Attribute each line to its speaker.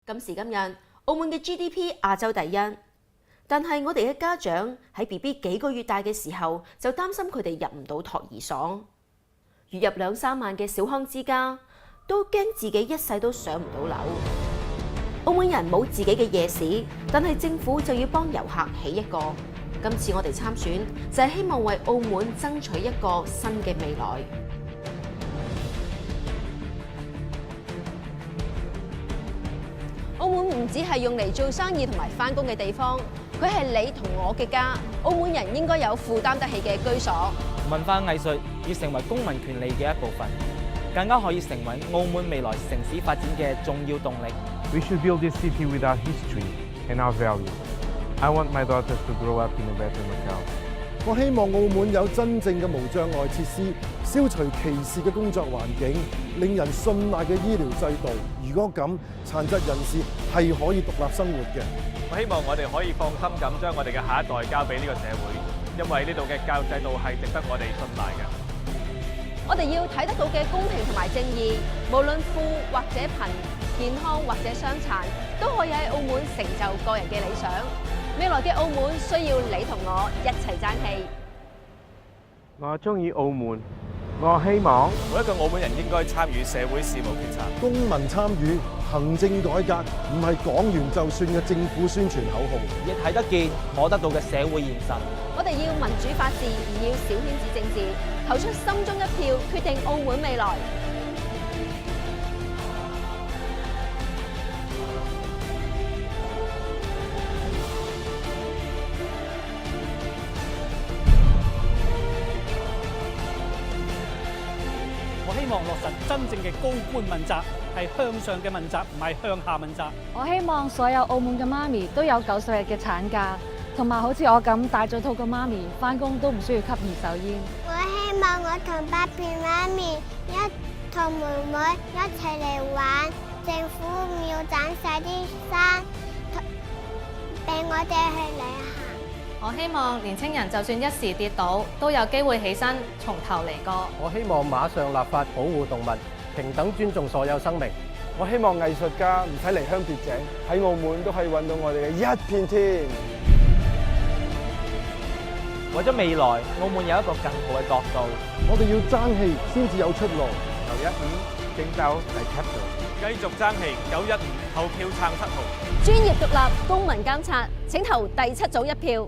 Speaker 1: 今時今日，澳門嘅 GDP 亞洲第一，但係我哋嘅家長喺 BB 幾個月大嘅時候就擔心佢哋入唔到托兒所，月入2-3萬嘅小康之家都驚自己一世都上唔到樓。澳門人冇自己嘅夜市，但係政府就要幫遊客起一個。今次我哋參選就係希望為澳門爭取一個新嘅未來。
Speaker 2: 澳門唔只係用嚟做生意同埋返工嘅地方，佢係你同我嘅家。澳門人應該有負擔得起嘅居所。
Speaker 3: 文化藝術要成為公民權利嘅一部分，更加可以成為澳門未來城市發展嘅重要動力。
Speaker 4: We should build this city with our history and our values. I want my daughters to grow up in a better Macau.
Speaker 5: 我希望澳門有真正嘅無障礙設施，消除歧視嘅工作環境，令人信賴嘅醫療制度。如果咁，殘疾人士係可以獨立生活嘅。
Speaker 6: 我希望我哋可以放心咁將我哋嘅下一代交俾呢個社會，因為呢度嘅教育制度係值得我哋信賴嘅。
Speaker 2: 我哋要睇得到嘅公平同埋正義，無論富或者貧，健康或者傷殘，都可以喺澳門成就個人嘅理想。未來嘅澳門需要你同我一齊爭氣。
Speaker 4: 我中意澳門，我希望
Speaker 6: 每一個澳門人應該參與社會事務決策。
Speaker 5: 公民參與、行政改革唔係講完就算嘅政府宣傳口號，
Speaker 3: 亦睇得見、摸得到嘅社會現實。
Speaker 2: 我哋要民主法治，而要小圈子政治，投出心中一票，決定澳門未來。
Speaker 7: 我希望落實真正嘅高官問責，係向上嘅問責，唔係向下問責。
Speaker 8: 我希望所有澳門嘅媽咪都有90日嘅產假，同埋好似我咁大咗肚嘅媽咪返工都唔需要吸二手煙。
Speaker 9: 我希望我同爸比媽咪同妹妹一齊嚟玩，政府要斬晒啲山，俾我哋去旅行。
Speaker 10: 我希望年青人就算一時跌倒，都有機會起身，從頭嚟過。
Speaker 11: 我希望馬上立法保護動物，平等尊重所有生命。
Speaker 12: 我希望藝術家唔使離鄉別井，喺澳門都可以揾到我哋嘅一片天。
Speaker 3: 為咗未來，澳門有一個更好嘅角度，
Speaker 5: 我哋要爭氣先至有出路。
Speaker 12: 915競鬥係 capital，
Speaker 6: 繼續爭氣，915投票撐7號。
Speaker 2: 專業獨立，公民監察，請投第7組1票。